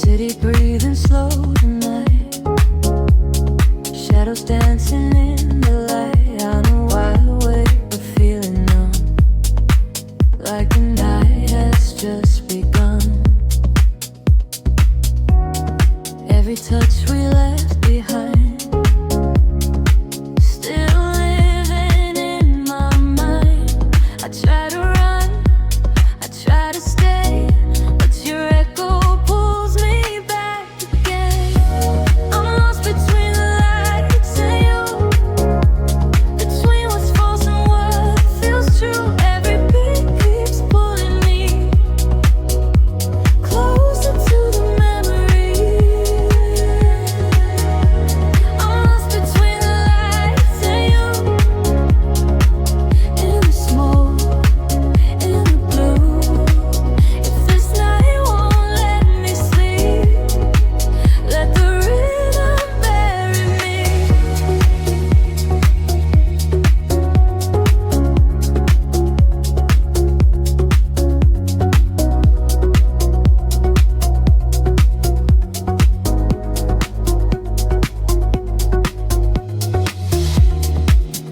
City breathing slow tonight. Shadows dancing in the light. On a wild wave of feeling numb, like the night has just begun. Every touch we left behind, still living in my mind. I try to run, I try to stay, but your echo pulls me back again. I'm lost between the lights and you, between what's false and what feels true. Every beat keeps pulling me closer to the memory. I'm lost between the lights and you, in the smoke, in the blue. If this night won't let me sleep, let the rhythm bury me.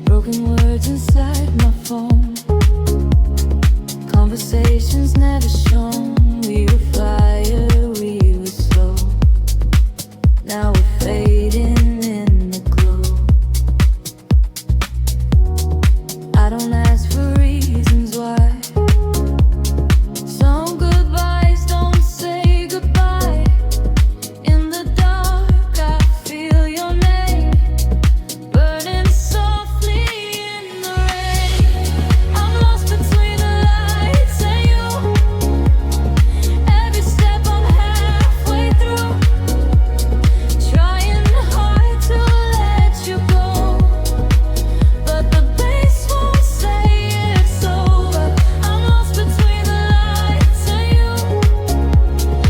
Broken words inside my phone, conversations never shown. We were fire, we were slow. Now we're fading in the glow. I don't ask for reasons why. Some goodbyes don't say goodbye. In the dark, I feel your name burning softly in the rain. I'm lost between the lights and you. Every step I'm halfway through, trying hard to let you go, but the bass won't say it's over. I'm lost between the lights and you,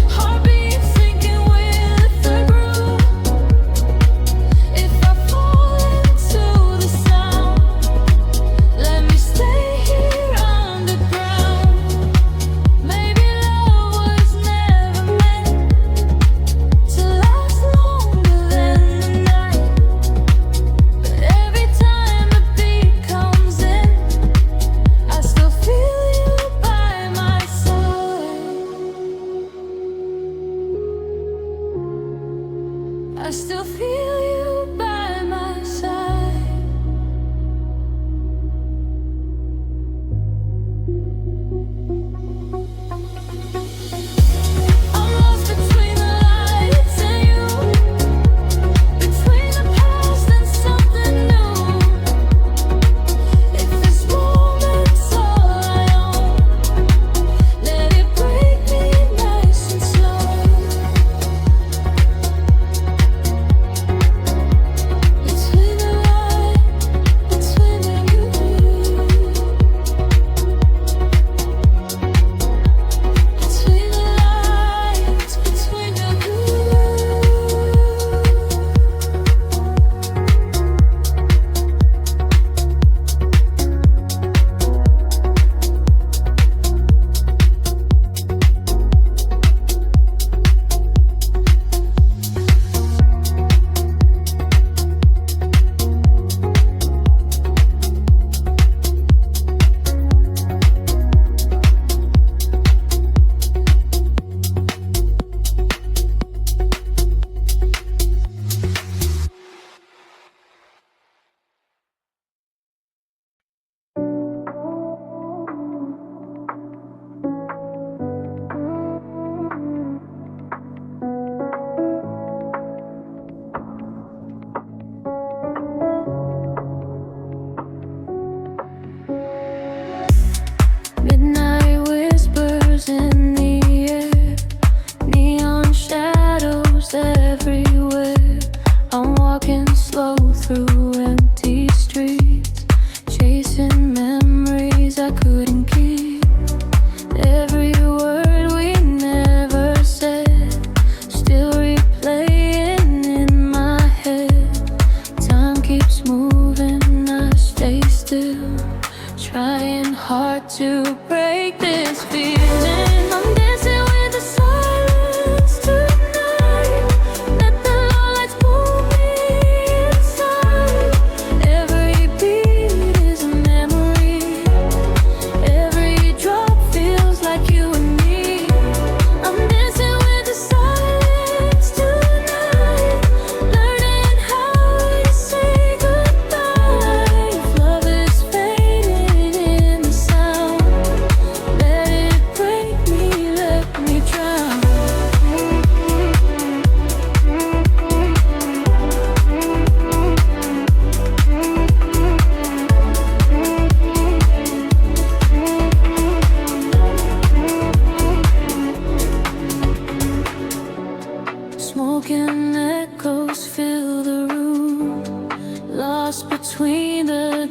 heartbeat sinking with the groove. If I fall into the sound, let me stay here underground. Maybe love was never meant to last longer than the night. But every time the beat comes in, I still feel you by my side. I still feel you by my side. I'm lost between the lights and you, between the past and something new. If this moment's all I own, let it break me nice and slow.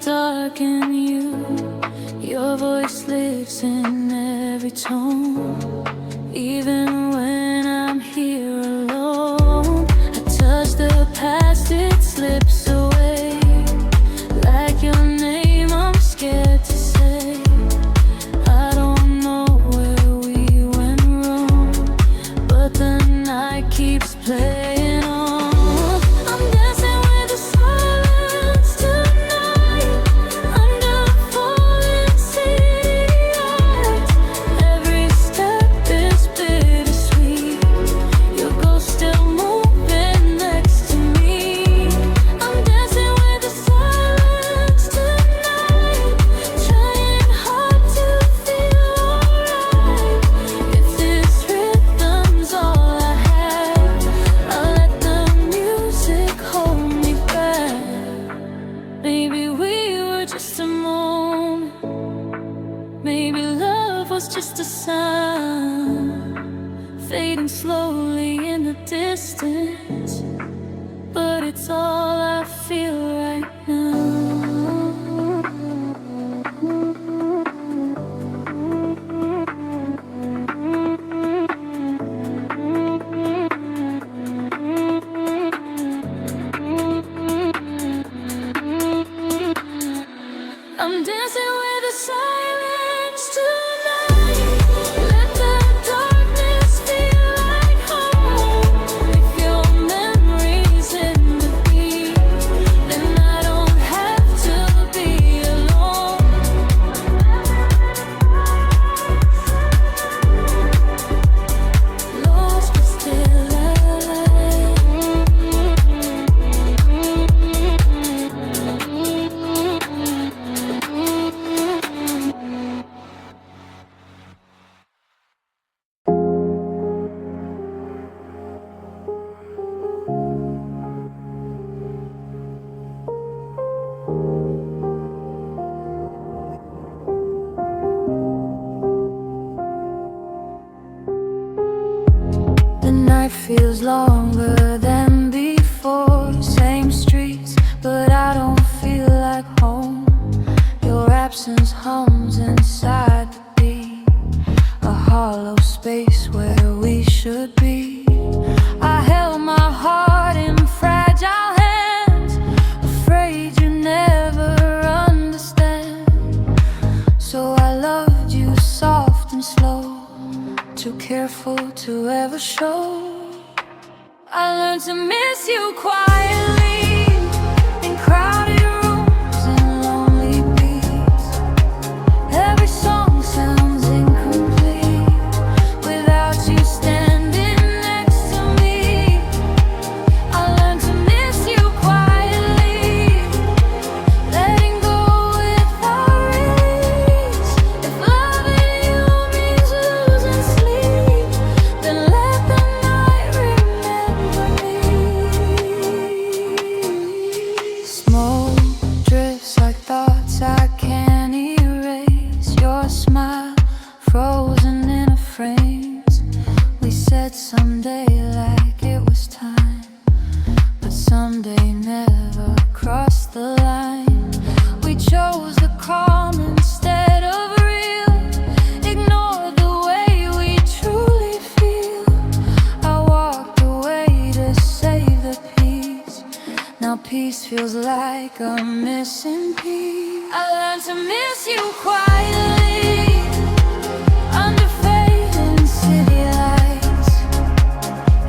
dark and your voice lives in every tone. Even when I'm here alone, I touch the past, it slips away. Like your name, I'm scared to say. I don't know where we went wrong, but the night keeps playing on. I'm dancing with the silence tonight, under falling city lights. Every step is bittersweet, your ghost still moving next to me. I'm dancing with the silence tonight, trying hard to feel alright. If this rhythm's all I have, I'll let the music hold me back. Maybe we were just a moment, maybe love was just a sound, fading slowly in the distance, but it's all I feel right now. I'm dancing with the silence tonight. Let the darkness feel like home. If your memory's in the beat, then I don't have to be alone. Lost but still alive. The night feels longer than before. Same streets, but I don't feel like home. Your absence hums inside the beat, a hollow space where we should be. I held my heart in fragile hands, afraid you never understand. So I loved you soft and slow, too careful to ever show. I learned to miss you quietly, in crowded rooms and lonely beats. Every song sounds incomplete without you standing next to me. I learned to miss you quietly, letting go without release. If loving you means losing sleep, then let the night remember me. Smoke drifts like thoughts I can't erase. Your smile frozen in a frames. We said someday like it was time, but someday never crossed the line. We chose the calm instead of real, ignored the way we truly feel. I walked away to save the peace. Now peace feels like a missing piece. I learned to miss you quietly, under fading city lights.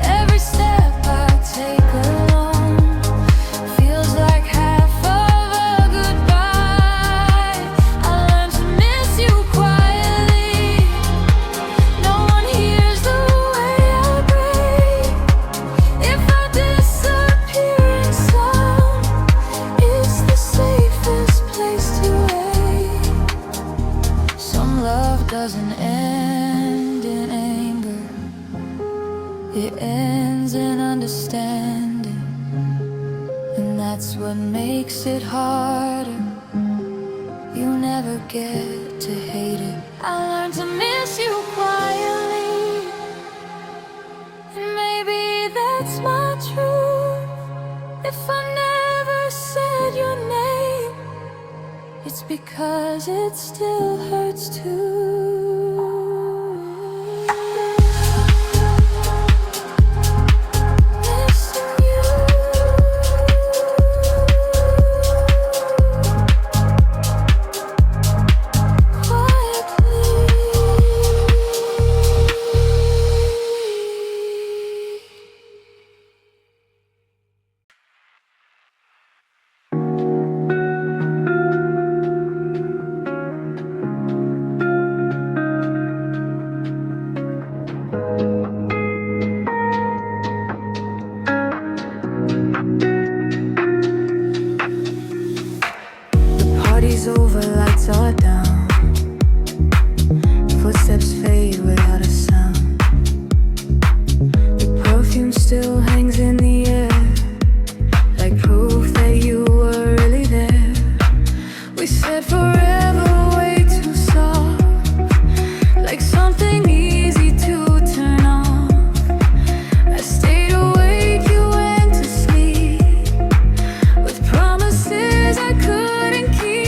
Every step I take alone feels like half of a goodbye. I learned to miss you quietly, no one hears the way I break. If I disappear in sound, it's the safest place to wait. Some love doesn't end in anger, it ends in understanding, and that's what makes it harder. You never get to hate it. I learned to miss you quietly, and maybe that's my truth. If I never said your name, it's because it still hurts too. Over, lights are down. Footsteps fade without a sound. The perfume still hangs in the air, like proof that you were really there. We said forever way too soft, like something easy to turn off. I stayed awake, you went to sleep, with promises I couldn't keep.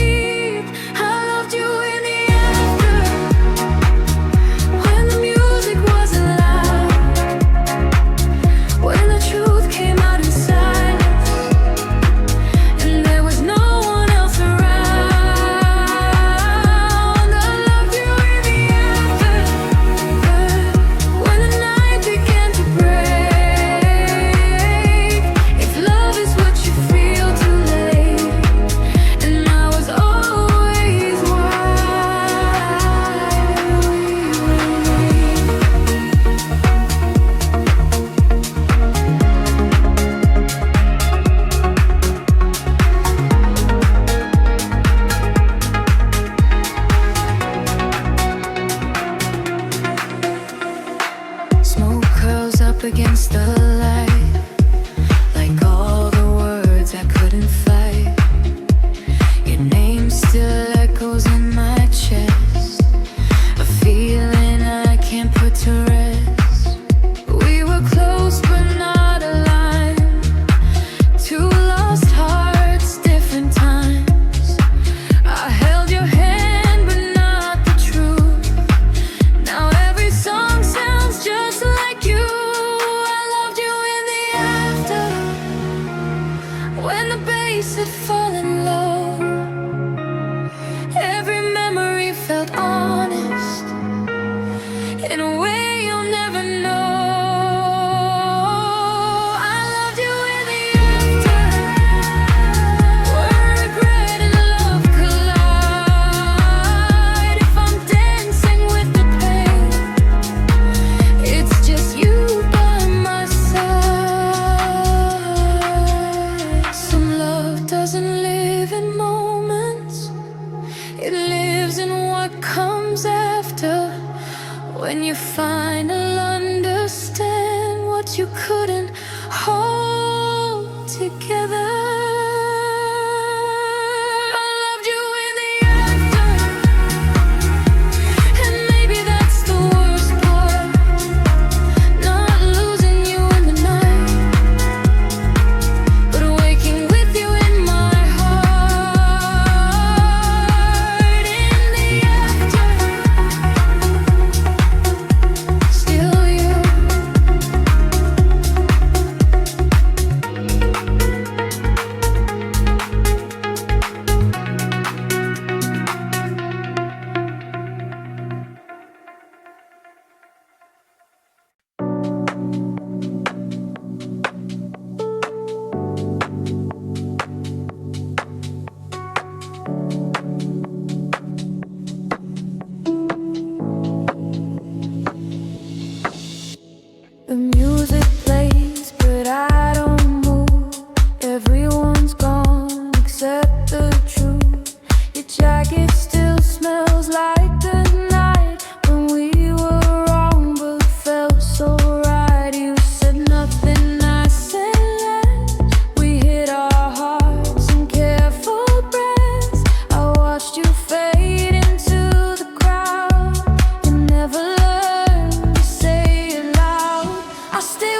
Against the light, like all the words I couldn't fight. Your name still echoes in my chest, a feeling I can't put to rest. We were close but not aligned, two lost hearts, different times. I held your hand but not the truth. Now every song sounds just like you. When the bass had fallen low, every memory felt honest, in a way you'll never know. I loved you in the after, where regret and love collide. If I'm dancing with the pain, it's just you by my side. Some love doesn't live in moments, it lives in what comes after. When you finally understand what you couldn't hold together. I loved you in the after, and maybe that's the worst part, not losing you in the night, but waking with you in my heart. In the after, still you. The music plays, but I don't move. Everyone's gone except the truth. Your jacket still smells like the night when we were wrong but felt so right. You said nothing, I said less. We hit our hearts in careful breaths. I watched you fade into the crowd. You never learned to say it loud. I stay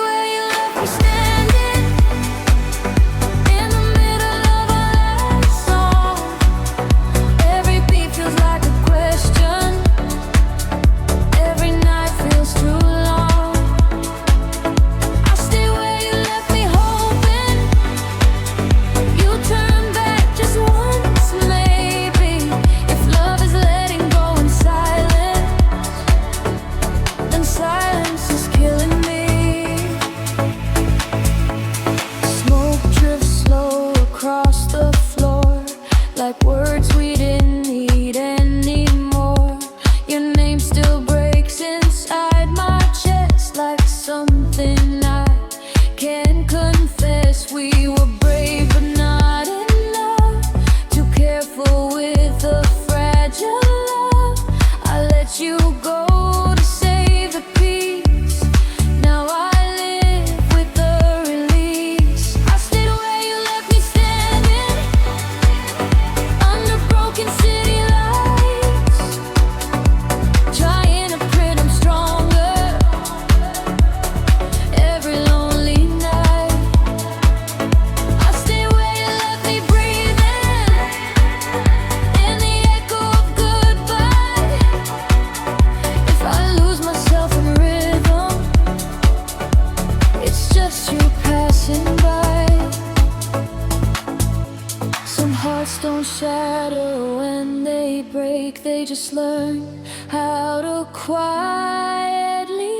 they just learn how to quietly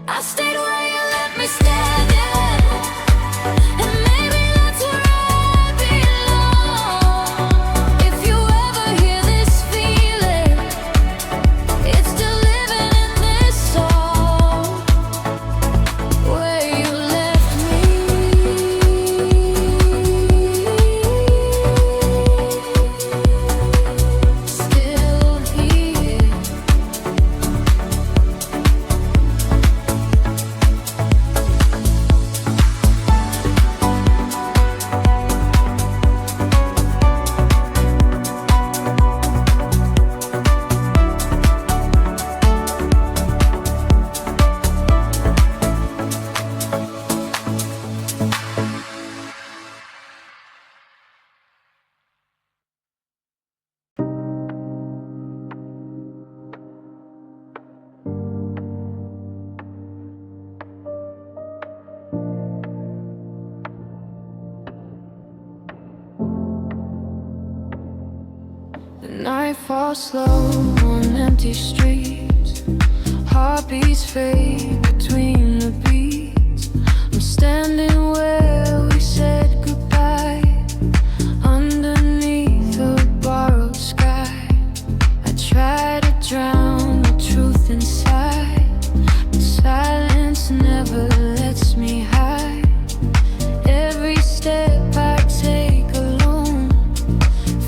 I stayed where you let me stand, yeah. And maybe that's where I belong. If you ever hear this feeling, it's still living in this song. Where you left me, still here. The night falls slow on empty streets. Heartbeats fade between the beats. I'm standing where we said goodbye, underneath a borrowed sky. I try to drown the truth inside, but silence never lets me hide. Every step I take alone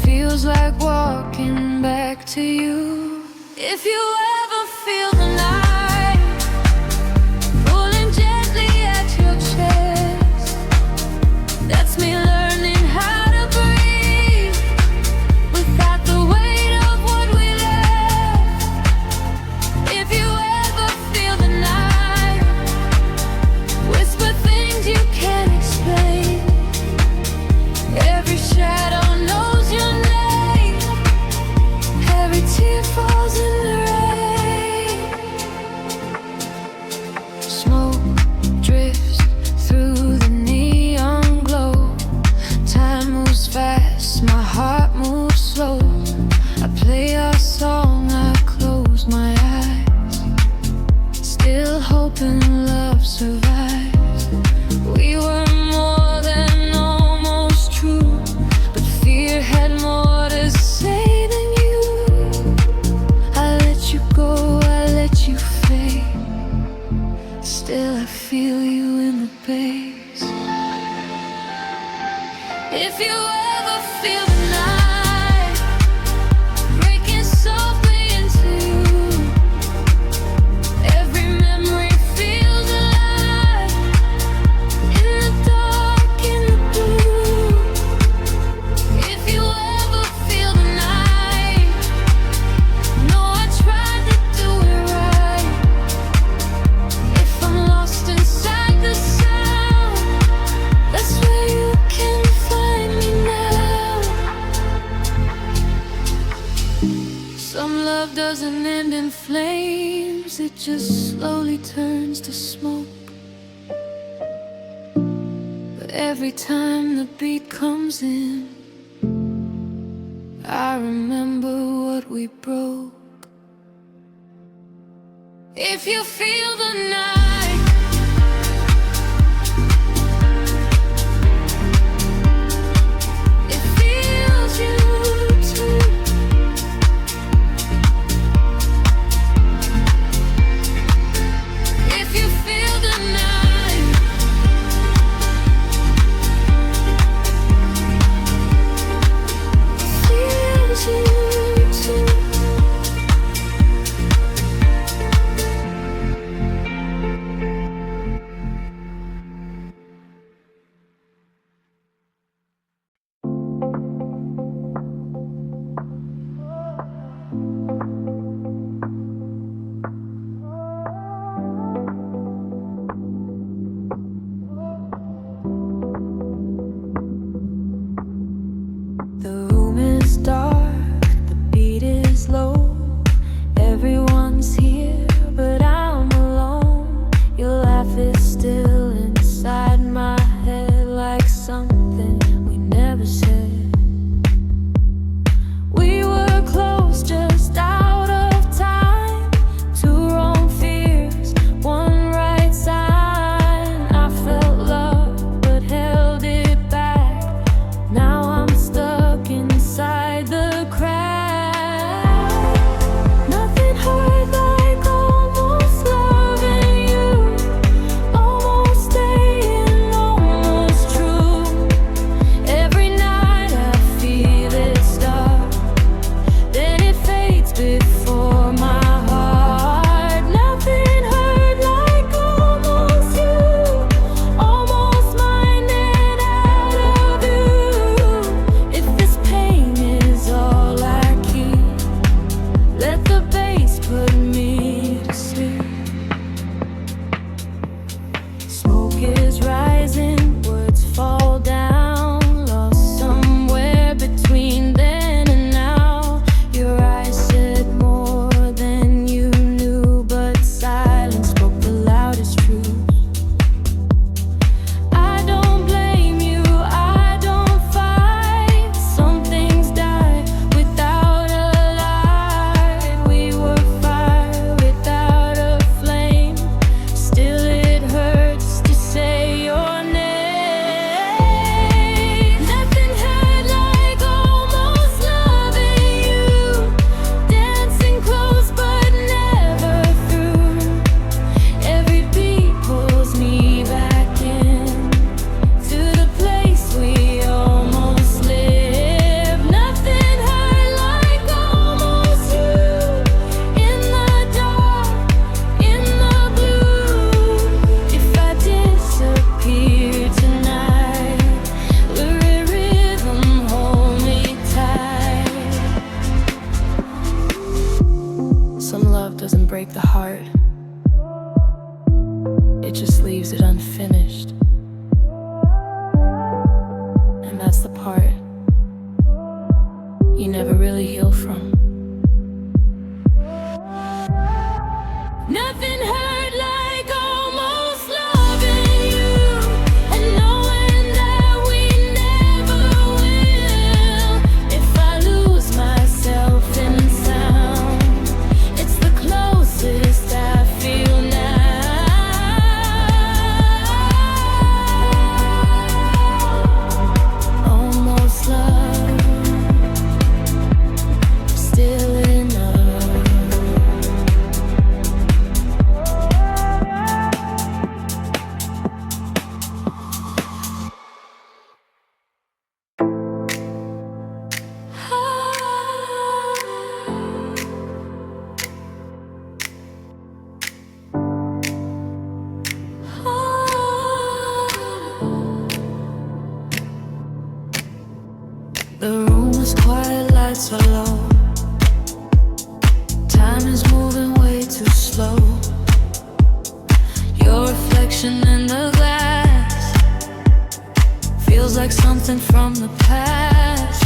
feels like walking back to you. If you ever feel the night pulling gently at your chest, that's me learning how to breathe without the weight of what we left. If you ever feel the night whisper things you can't explain, every shadow knows your name, every tear falls in the rain. Smoke drifts through the neon glow. Time moves fast, my heart moves slow. I play our song, I close my eyes, still hoping love survives. We were more than almost true, but fear had more to say than you. I let you go, I let you fade, still I feel you in the bass. If you ever feel the night breaking softly into you, every memory feels alive in the dark, in the blue. If you ever feel the night, know I tried to do it right. If I'm lost inside the sound, that's where you can find me now. Some love doesn't end in flames, it just slowly turns to smoke. But every time the beat comes in, I remember what we broke. If you feel the night, it feels you too. If you feel the night, it feels you too. break the heart, it just leaves it unfinished. And that's the part you never really heal from. Nothing hurt like almost loving you and knowing that we never will. If I lose myself in sound, it's the closest I feel now. Almost love, still enough. The room is quiet, lights are low. Time is moving way too slow. Your reflection in the glass feels like something from the past.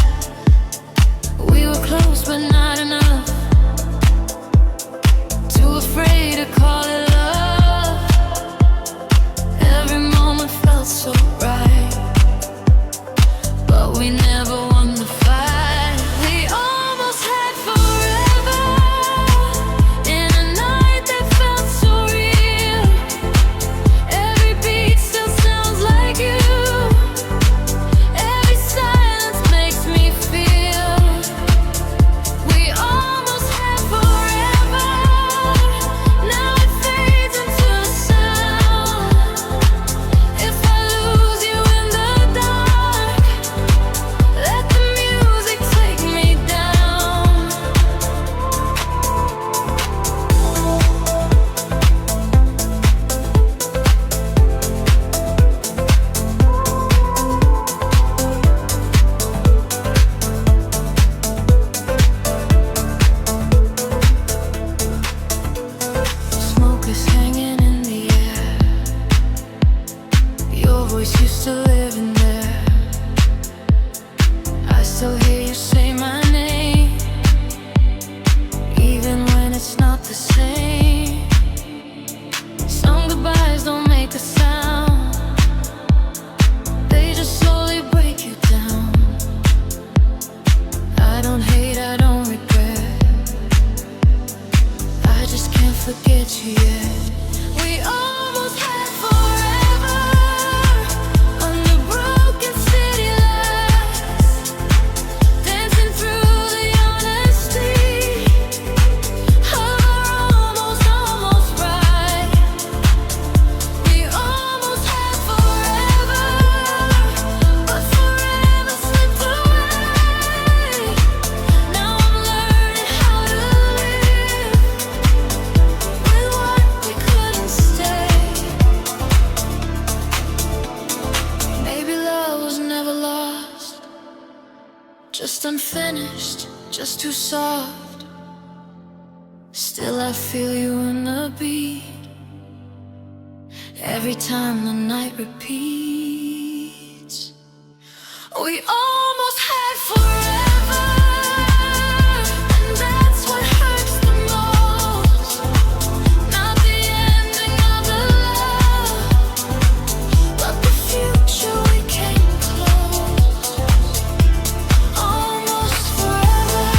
We were close but not enough. Too afraid to call it love. Every moment felt so right, but we never won the fight. We almost had forever in a night that felt so real. Every beat still sounds like you. Every silence makes me feel. We almost had forever. Now it fades into a sound. If I lose you in the dark, let the music take me down. Smoke is hanging in the air. Your voice used to live in there. I still hear you say my name, even when it's not the same. Some goodbyes don't make a sound, they just slowly break you down. I don't hate, I don't regret, I just can't forget you yet. We almost had forever under broken city lights, dancing through the honesty of our almost right. We almost had forever, but forever slipped away. Now I'm learning how to live with what we couldn't stay. Maybe love was never lost, just unfinished, just too soft. Still I feel you in the beat every time the night repeats. We almost had forever, and that's what hurts the most. Not the ending of the love, but the future we came close. Almost forever.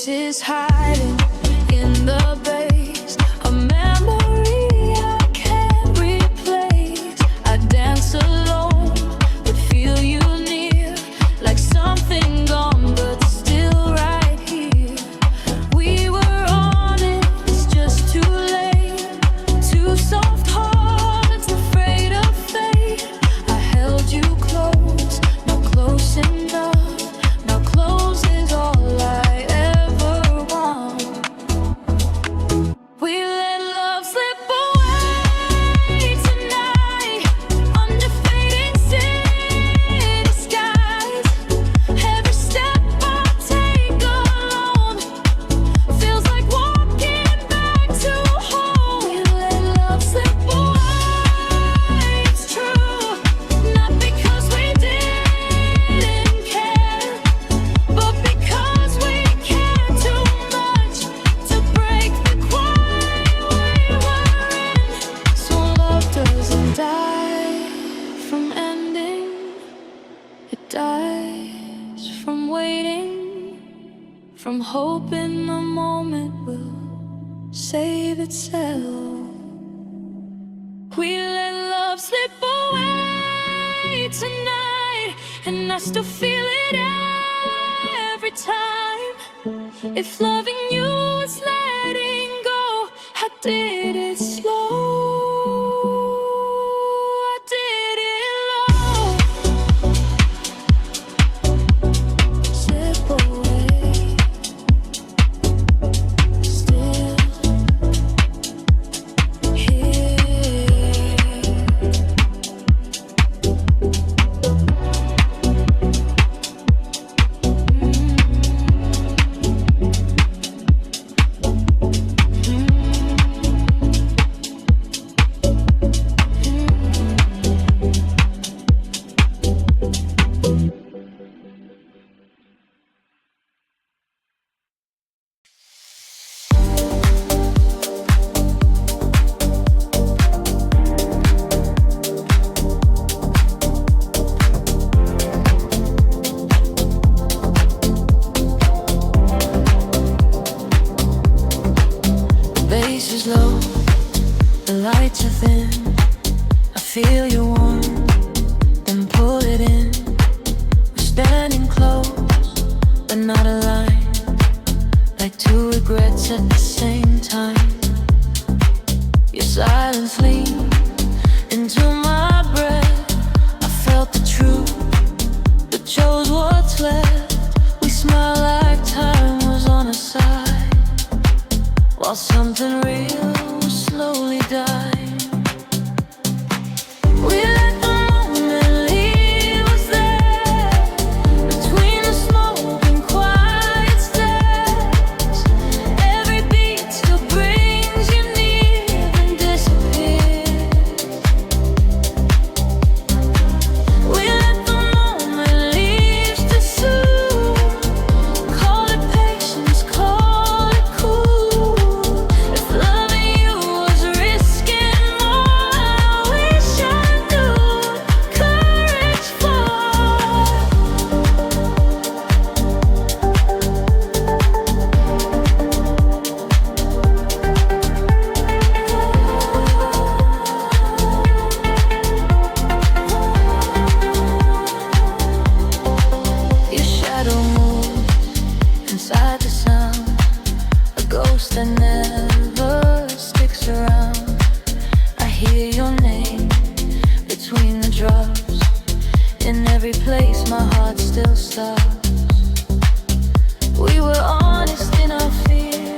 voices hiding in the bass, a memory I can't replace. I dance alone, but feel you near, like something gone, but still right here. We were on it, it's just too late. Two soft hearts, afraid of fate. I held you close, not close enough. Now close is all I ever want. We let love slip away tonight, under fading city skies. Every step I take alone feels like walking back to home. We let love slip away, it's true. Not because we didn't care, but because we cared too much to break the quiet we were in. So love doesn't die from ending, it dies from waiting, from hoping the moment will save itself. We let love slip away tonight, and I still feel it every time. If loving you is letting go, I did it slow, I did it low. Slip away, still here. Bass is low, the lights are thin. I feel you warm, then pull it in. We're standing close, but not aligned, like two regrets at the same time. Your silence leaned into my breath. I felt the truth, but chose what's left. We smile like time was on our side, while something real was slowly dying. We let the moment leave us there, between the smoke and quiet stairs. Every beat still brings you near, then disappears. We let the moment leave too soon. Call it patience, call it cool. If loving you was risking more, I wish I knew courage for. Your shadow moves inside the sound, a ghost that never sticks around. I hear your name between the drops. In every place my heart still stops. We were honest in our fear,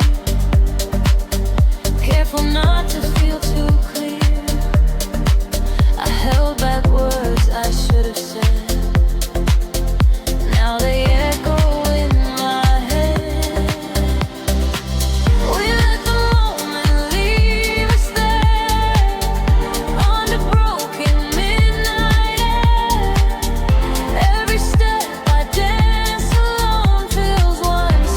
careful not to feel too clear. I held back words I should have said. Now they echo in my head. We let the moment leave us there, under broken midnight air. Every step I dance alone feels once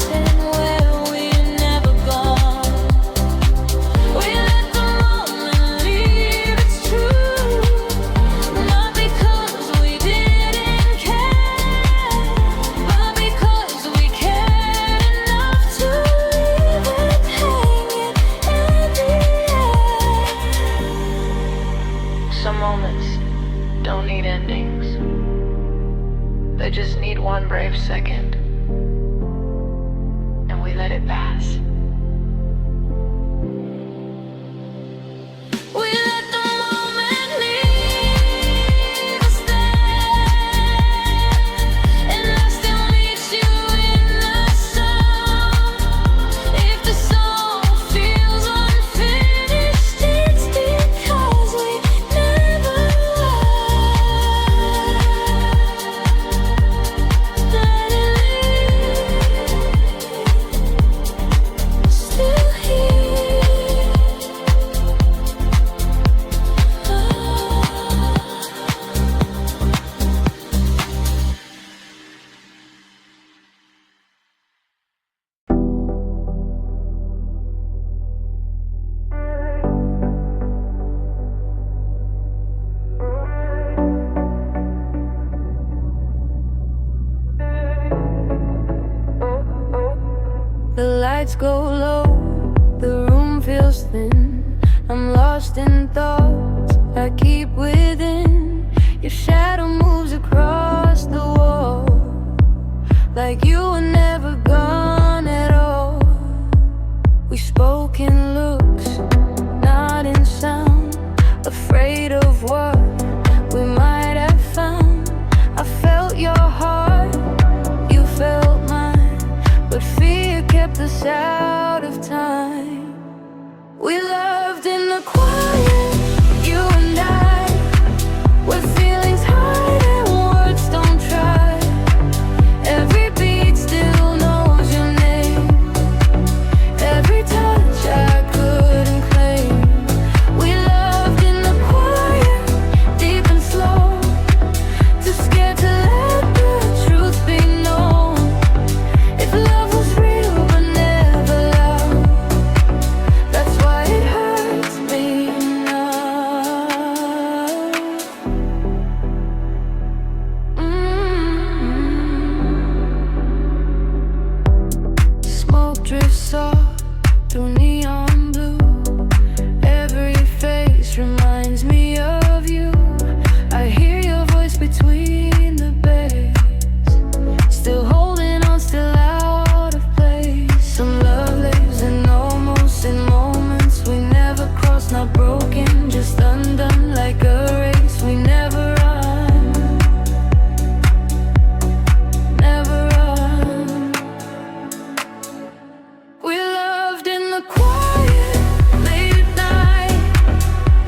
brave second, and we let it pass. We let the moment leave us there, and I still meet you in the sun. If the song feels unfinished, it's because we never let it leave. Still here. The lights go low, the room feels thin. I'm lost in thoughts I keep within. Your shadow moves across the wall, like you were never gone at all. We spoke in looks, not in sound, afraid of what we might have found. I felt your heart, you felt mine, but fear kept us out of time. We loved in the quiet, you and I, where feelings hide and words don't try. Every beat still knows your name, every touch I couldn't claim. We loved in the quiet, deep and slow, too scared to let the truth be known. If love was real but never loud, that's why it hurts me now. Smoke drifts soft through neon blue. Every face reminds me of you. I hear your voice between the beds, still holding on, still out of place. Some love lives in almost, in moments we never crossed, not broken, just undone like a race. We never run, never run. We loved in the quiet, late at night,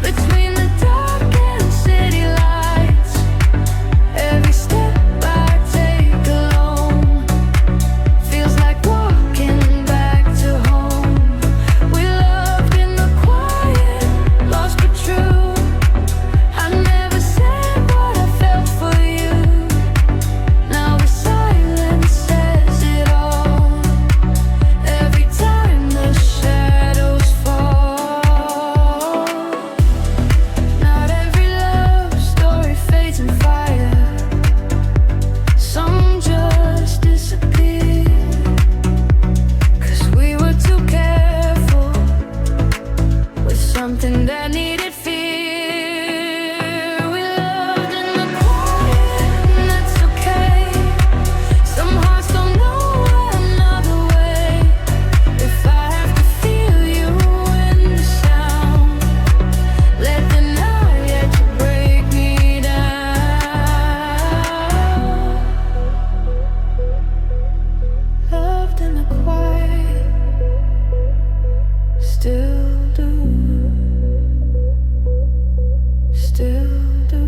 between the dark and city lights. Every step I take alone feels like walking back to home. We loved in the quiet, lost but true. I never said what I felt for you. Now the silence says it all. Every time the shadows fall, not every love story fades in fire. Some just disappear, 'cause we were too careful with something that needed fear. We loved in the quiet, and that's okay. Some hearts don't know another way. If I have to feel you in the sound, let the night yet to break me down. Loved in the quiet, still do, still do.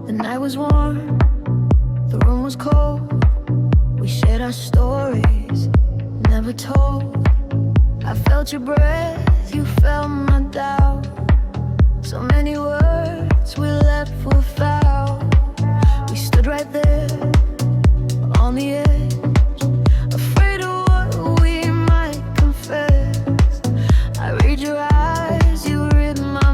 The night was warm, the room was cold. We shared our stories, never told. I felt your breath, you felt my doubt. So many words we left without. We stood right there on the edge, afraid of what we might confess. I read your eyes, you read my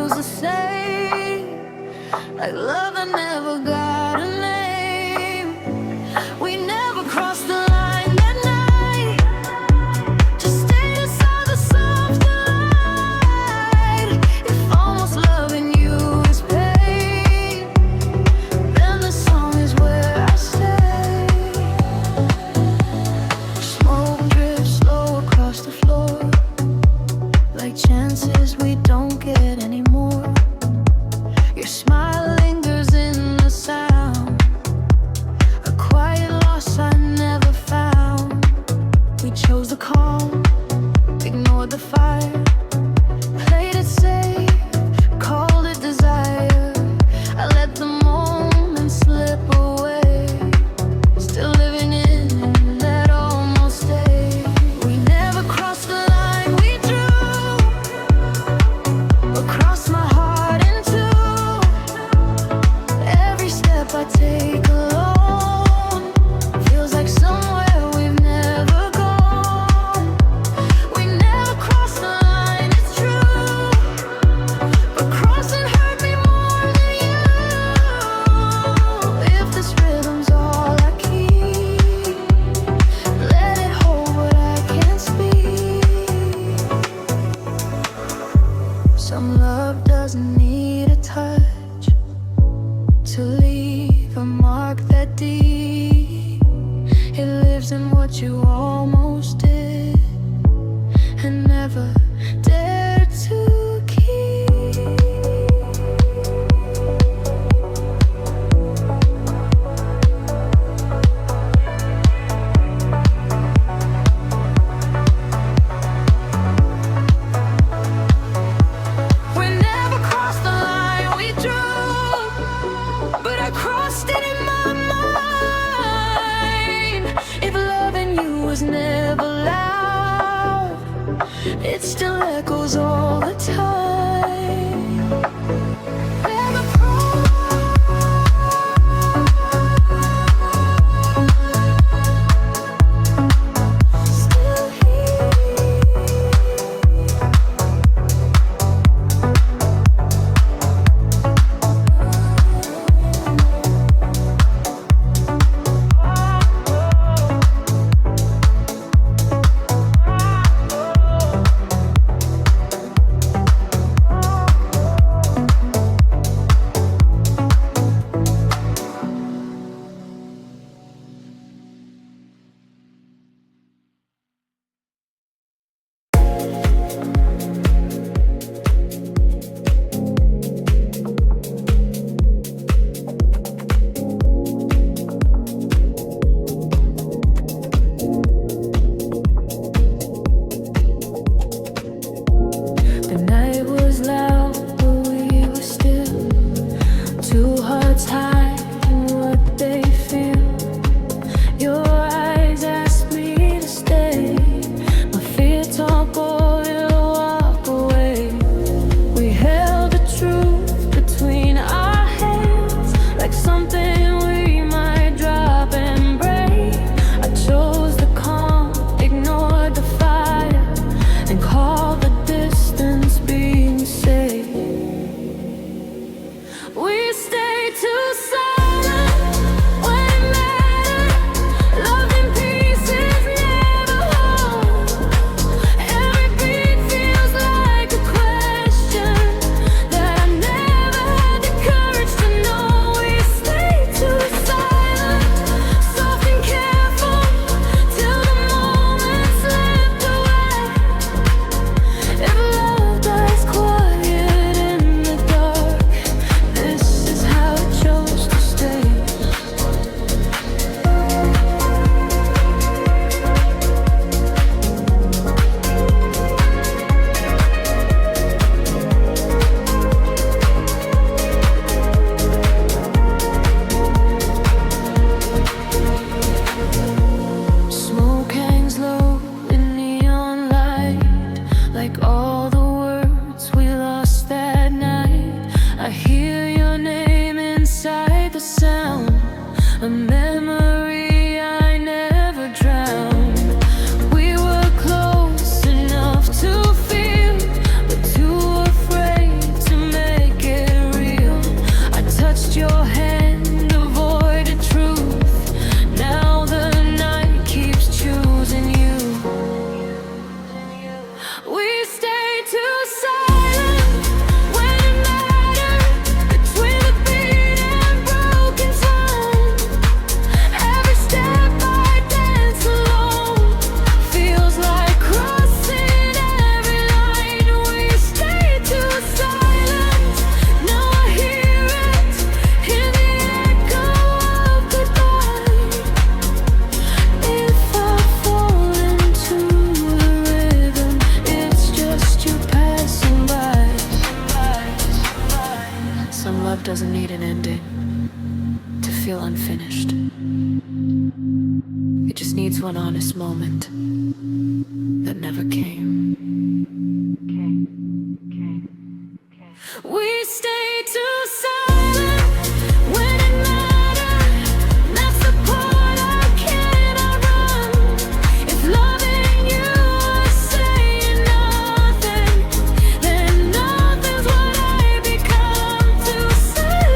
feels the same, like love that never got a name. We never crossed the line that night, just stayed inside the soft light. If almost loving you is pain, then the song is where I stay. Smoke drifts slow across the floor, like chances we don't get anymore. Your smile lingers in the sound, a quiet loss I never found. We chose the calm, ignored the fire, played it safe, called it desire. I let the moment slip away, still living in that almost day. We never crossed the line we drew across my heart in two. Every step I take alone feels like somewhere we've never gone. We never crossed the line, it's true, but crossing hurt me more than you. If this rhythm's all I keep, let it hold what I can't speak. Some love doesn't need a touch to leave a mark that deep. It lives in what you almost did and never dared to keep. We never crossed the line we drew, but I crossed it in my mind. If loving you was never loud, it still echoes all the time. Never still here. The night was loud, but we were still. Two hearts hiding what they feel. Your eyes asked me to stay. My fear told boy to walk away. We held the truth between our hands, like something we might drop and break. I chose the calm, ignored the fire, and called the distance being safe. We stayed too silent when it mattered. Love in pieces, never whole. Every beat feels like a question that I never had the courage to know. We stayed feel unfinished. It just needs one honest moment that never came. We stay too silent when it matters. That's the part I cannot run. If loving you was saying nothing, then nothing's what I become to stay.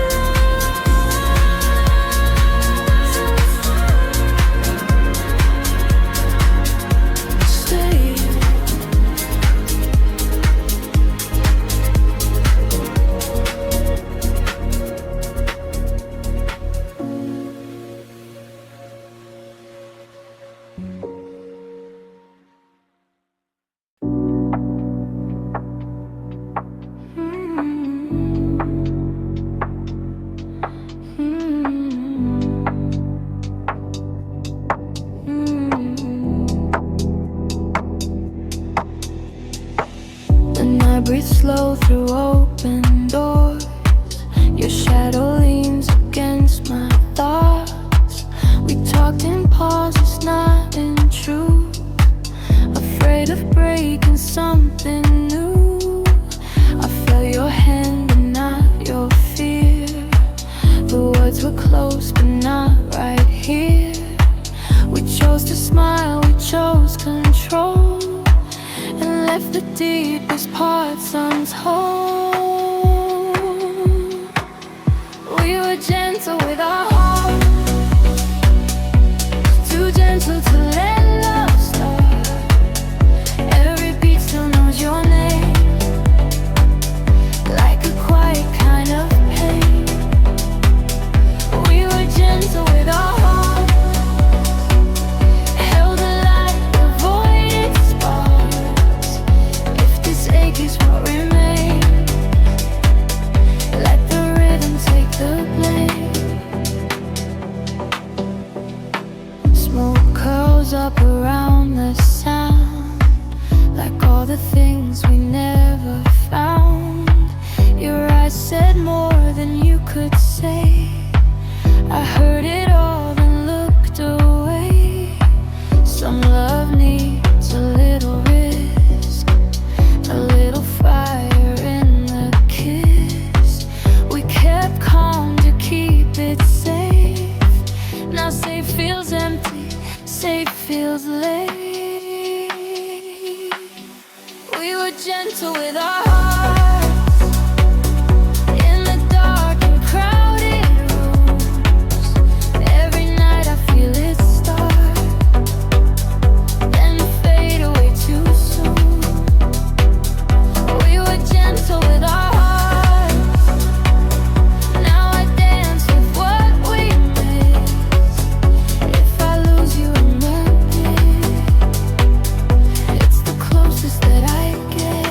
And I breathe slow through open doors. Your shadow leans against my thoughts. We talked in pauses, not in truth. Afraid of breaking something new. I felt your hand and not your fear. The words were close but not right here. We chose to smile, we chose control, and left the deepest parts untold. We were gentle with our hearts, too gentle to let love start. Every beat still knows your name, like a quiet kind of pain. We were gentle with our hearts, held the light, avoided sparks. If this ache is what remains, let the rhythm take the blame. Smoke curls up around the sound, like all the things we never found. Your eyes said more than you could say. I heard it all and looked away. Some love needs a little risk, a little fire in the kiss. We kept calm to keep it safe. Now safe feels empty, safe feels late. We were gentle with our hearts in the dark and crowded rooms. Every night I feel it start, then fade away too soon. We were gentle with our hearts. Now I dance with what we missed. If I lose you in the pit, it's the closest that I get.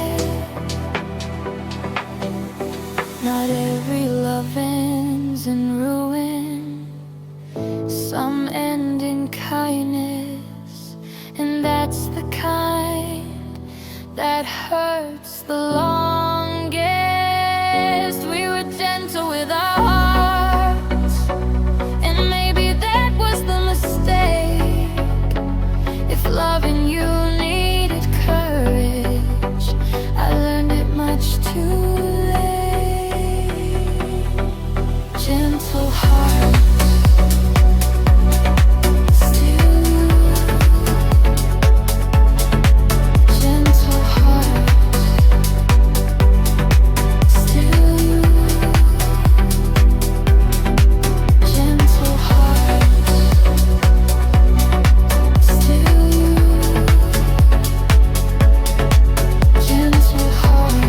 Not every love ends in ruin. Some end in kindness, and that's the kind that hurts the longest. We were gentle with our hearts, and maybe that was the mistake. If loving you needed courage, I learned it much too late. Gentle hearts, still you. Gentle hearts, still you. Gentle hearts, still you. Gentle hearts,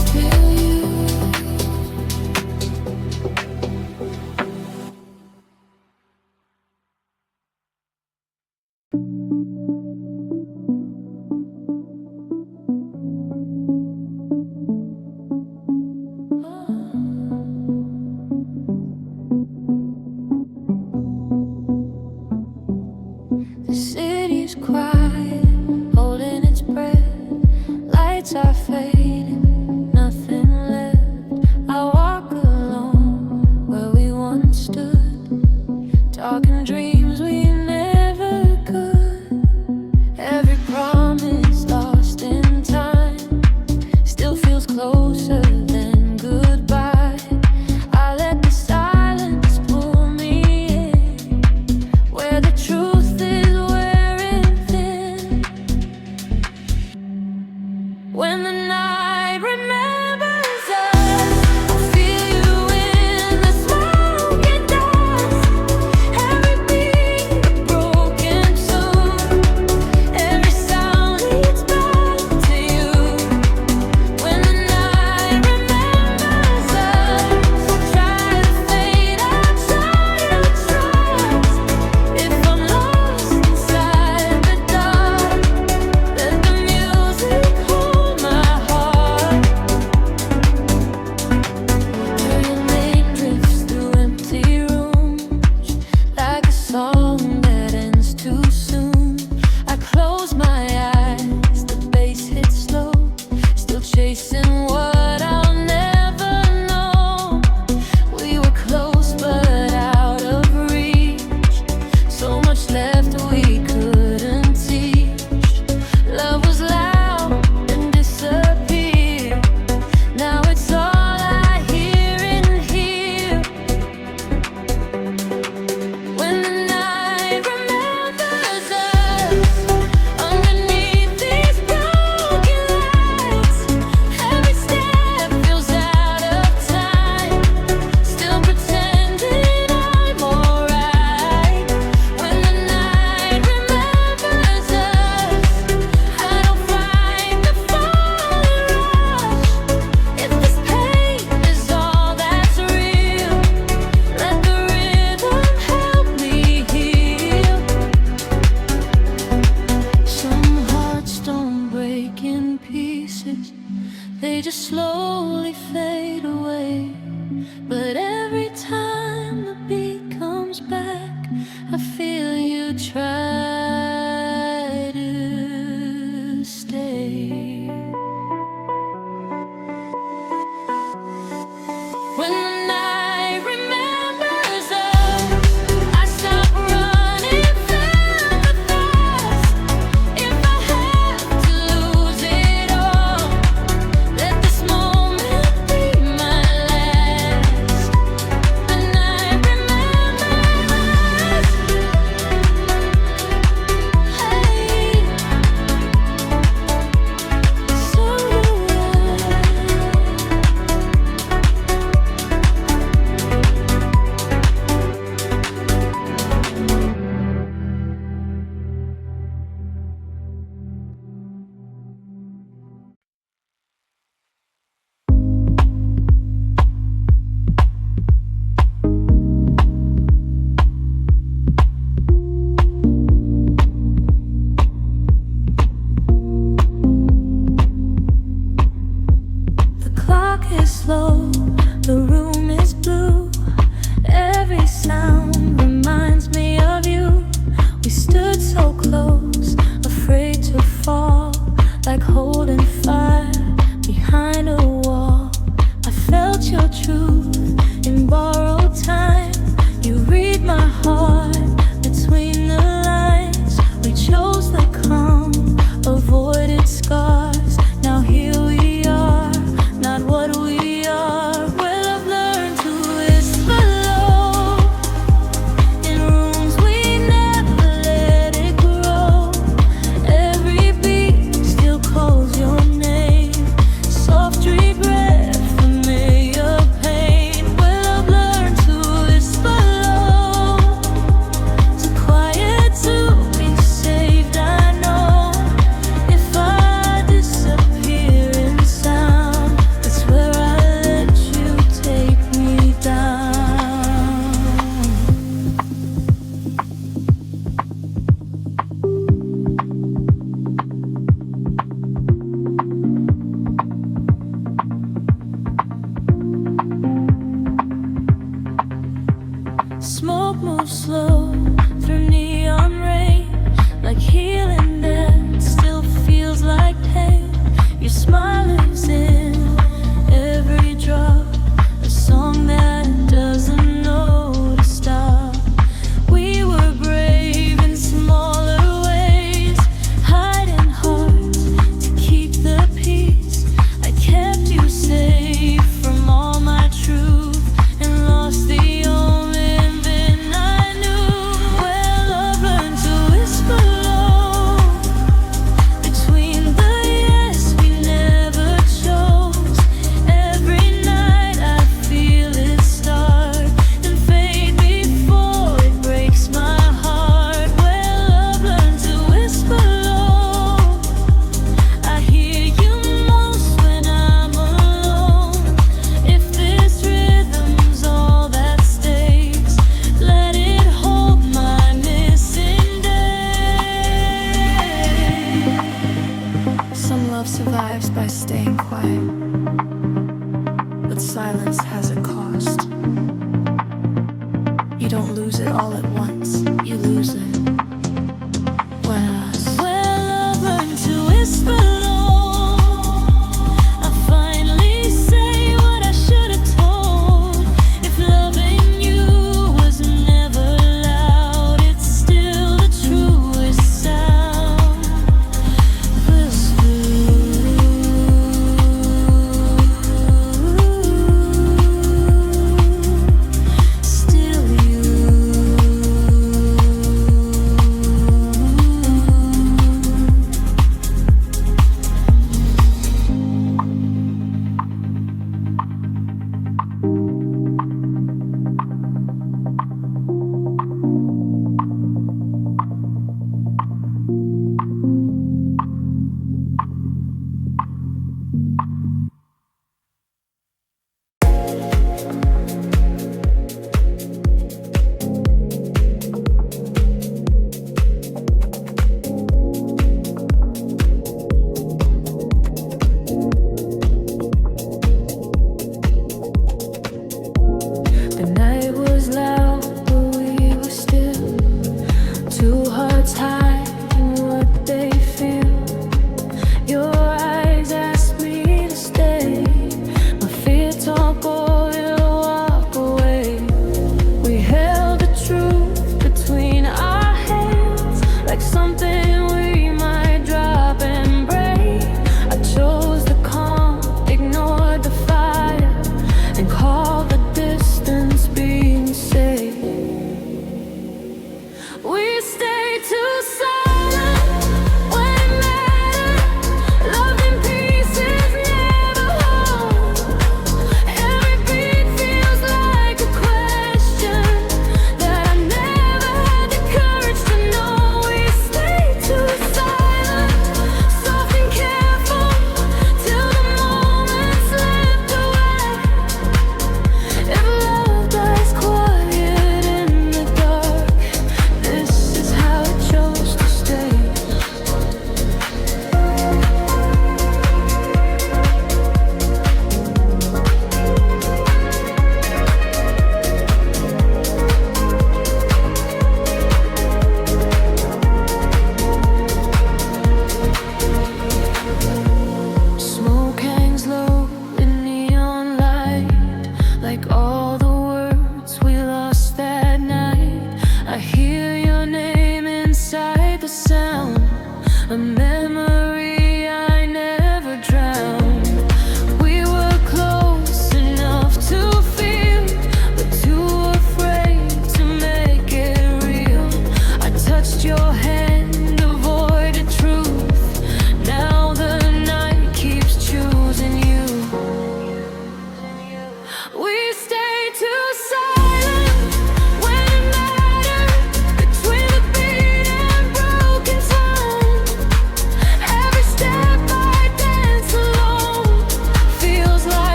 still you. Smoke moves slow through neon rain, like healing that still feels like pain. Your smile lives in every drop, a song that doesn't know to stop. We were brave in smaller ways, hiding hard to keep the peace. I kept you safe from all my truth and lost the only thing I knew. Where love learned to whisper low between the yes we never chose. Every night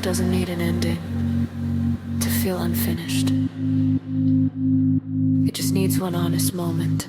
love doesn't need an ending to feel unfinished. It just needs one honest moment